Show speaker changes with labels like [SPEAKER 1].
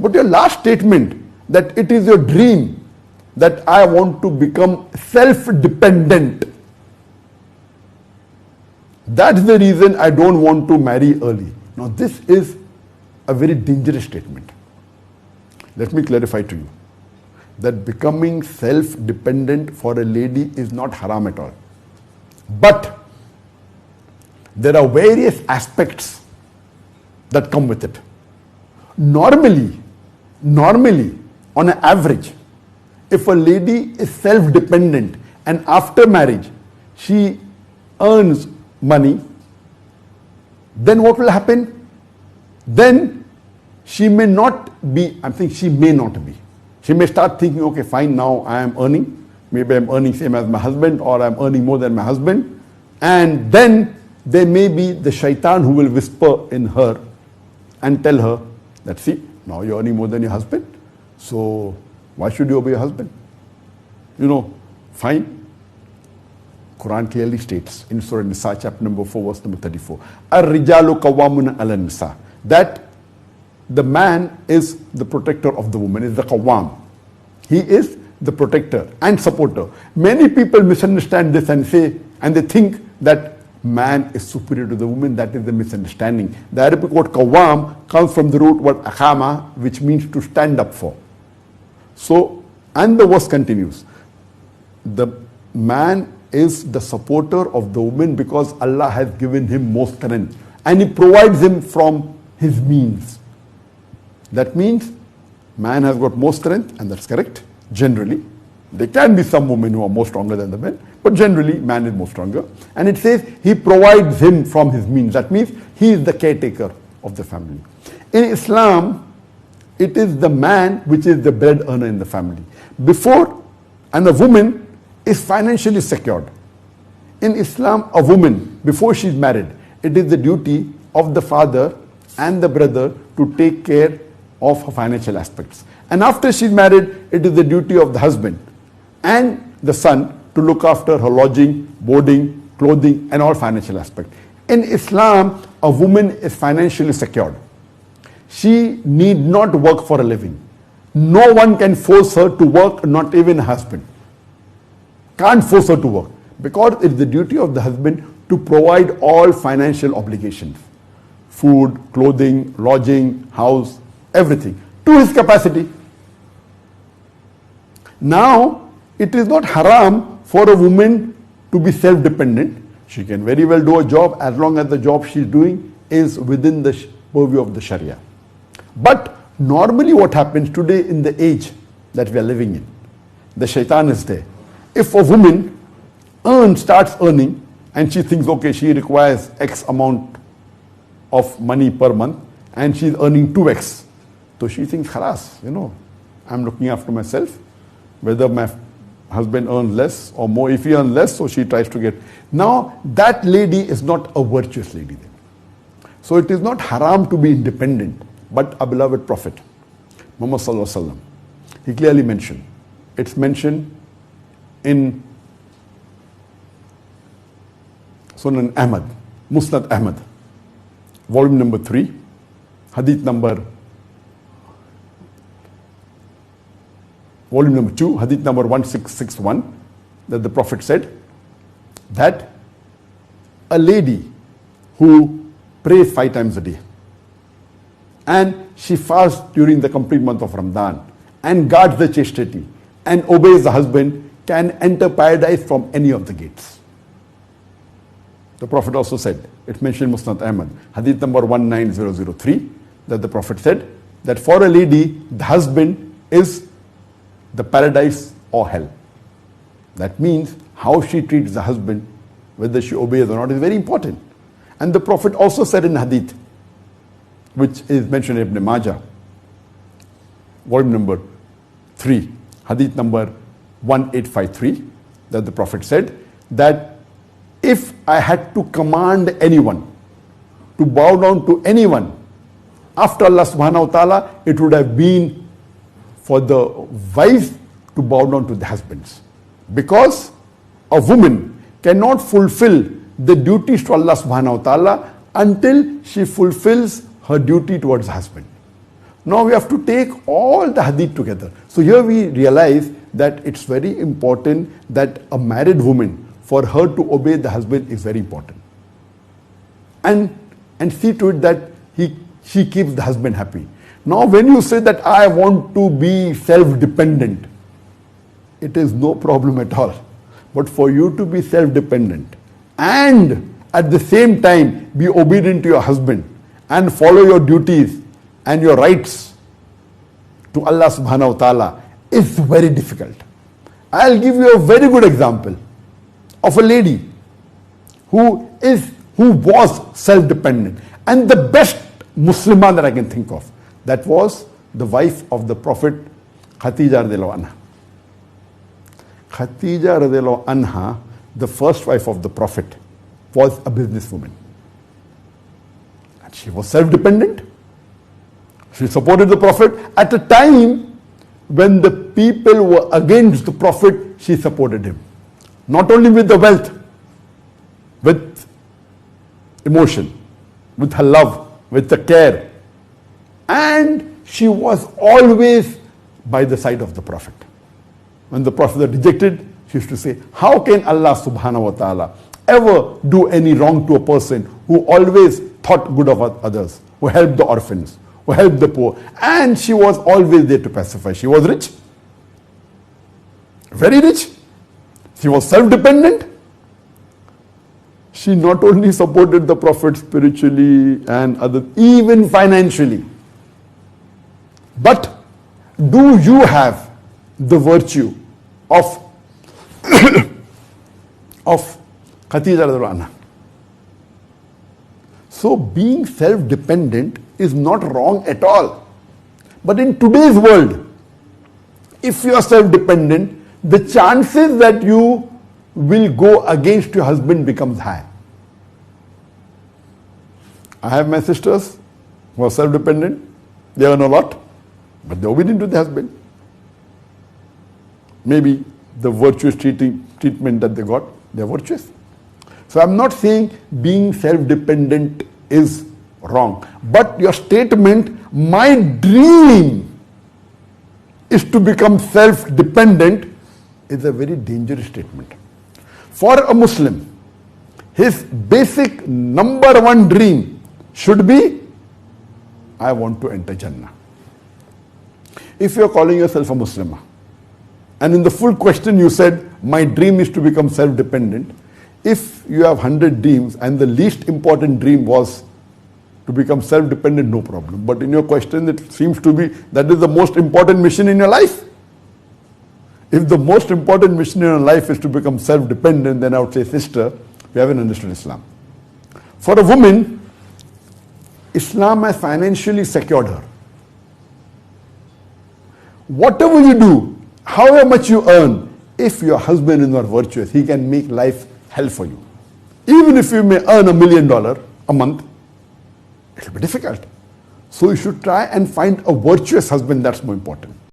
[SPEAKER 1] But your last statement, that it is your dream that I want to become self-dependent. That's the reason I don't want to marry early. Now this is a very dangerous statement. Let me clarify to you that becoming self-dependent for a lady is not haram at all. But there are various aspects that come with it. Normally, on an average, if a lady is self-dependent and after marriage she earns money, then what will happen? Then she may not be, I'm saying she may not be. She may start thinking, okay, fine, now I am earning. Maybe I'm earning same as my husband, or I'm earning more than my husband. And then there may be the shaitan who will whisper in her and tell her that, see, now you're earning more than your husband, so why should you obey your husband? You know, fine. Quran clearly states in Surah Nisa, chapter number 4, verse number 34, Ar-rijalu qawwamuna 'ala nisa, that the man is the protector of the woman, is the qawwam. He is the protector and supporter. Many people misunderstand this and say, and they think that man is superior to the woman. That is the misunderstanding. The Arabic word qawwam comes from the root word akhama, which means to stand up for. So, and the verse continues, the man is the supporter of the woman because Allah has given him more strength and He provides him from his means. That means man has got more strength, and that's correct. Generally, there can be some women who are more stronger than the men, but generally man is more stronger. And it says He provides him from his means. That means he is the caretaker of the family. In Islam, it is the man which is the bread earner in the family. Before, and a woman is financially secured. In Islam, a woman, before she is married, it is the duty of the father and the brother to take care of her financial aspects. And after she is married, it is the duty of the husband and the son to look after her lodging, boarding, clothing, and all financial aspects. In Islam, a woman is financially secured. She need not work for a living. No one can force her to work, not even her husband. Can't force her to work, because it's the duty of the husband to provide all financial obligations. Food, clothing, lodging, house, everything, to his capacity. Now, it is not haram for a woman to be self-dependent. She can very well do a job as long as the job she is doing is within the purview of the Sharia. But normally what happens today in the age that we are living in, the shaitan is there. If a woman starts earning and she thinks, okay, she requires X amount of money per month and she's earning 2X, so she thinks, khalas, you know, I'm looking after myself, whether my husband earns less or more. If he earns less, so she tries to get. Now, that lady is not a virtuous lady then. So it is not haram to be independent, but our beloved Prophet, Muhammad Sallallahu Alaihi Wasallam, he clearly mentioned, it's mentioned in Sunan Ahmad, Musnad Ahmad, volume number 3, hadith number, volume number 2, hadith number 1661, that the Prophet said that a lady who prays 5 times a day and she fasts during the complete month of Ramadan and guards the chastity and obeys the husband can enter paradise from any of the gates. The Prophet also said, it's mentioned in Musnad Ahmad, hadith number 19003, that the Prophet said that for a lady, the husband is the paradise or hell. That means how she treats the husband, whether she obeys or not, is very important. And the Prophet also said in hadith, which is mentioned in Ibn Majah, volume number 3, hadith number 1853, that the Prophet said that if I had to command anyone to bow down to anyone after Allah subhanahu wa ta'ala, it would have been for the wives to bow down to the husbands. Because a woman cannot fulfill the duties to Allah subhanahu wa ta'ala until she fulfills her duty towards the husband. Now we have to take all the hadith together. So here we realize that it's very important that a married woman, for her to obey the husband is very important. And see to it that she keeps the husband happy. Now when you say that I want to be self-dependent, it is no problem at all. But for you to be self-dependent and at the same time be obedient to your husband and follow your duties and your rights to Allah subhanahu wa ta'ala is very difficult. I'll give you a very good example of a lady who was self-dependent, and the best Muslimah that I can think of, that was the wife of the Prophet, Khatija radiallahu anha. Khatija radiallahu anha, the first wife of the Prophet, was a businesswoman. And she was self-dependent. She supported the Prophet. At a time when the people were against the Prophet, she supported him. Not only with the wealth, with emotion, with her love, with the care. And she was always by the side of the Prophet. When the Prophet was rejected, she used to say, how can Allah subhanahu wa ta'ala ever do any wrong to a person who always thought good of others, who helped the orphans, who helped the poor? And she was always there to pacify. She was rich, very rich. She was self-dependent. She not only supported the Prophet spiritually and others, even financially. But do you have the virtue of Khatija radiallahu anha? So being self-dependent is not wrong at all. But in today's world, if you are self-dependent, the chances that you will go against your husband becomes high. I have my sisters who are self-dependent. They earn a lot, but they're obedient to the husband. Maybe the virtuous treatment that they got, they're virtuous. So I'm not saying being self-dependent is wrong. But your statement, my dream is to become self-dependent, is a very dangerous statement. For a Muslim, his basic number one dream should be, I want to enter Jannah. If you're calling yourself a Muslim, and in the full question you said, my dream is to become self-dependent, if you have 100 dreams and the least important dream was to become self-dependent, no problem. But in your question, it seems to be that is the most important mission in your life. If the most important mission in your life is to become self-dependent, then I would say, sister, we haven't understood Islam. For a woman, Islam has financially secured her. Whatever you do, however much you earn, if your husband is not virtuous, he can make life hell for you. Even if you may earn $1 million a month, it will be difficult. So you should try and find a virtuous husband. That's more important.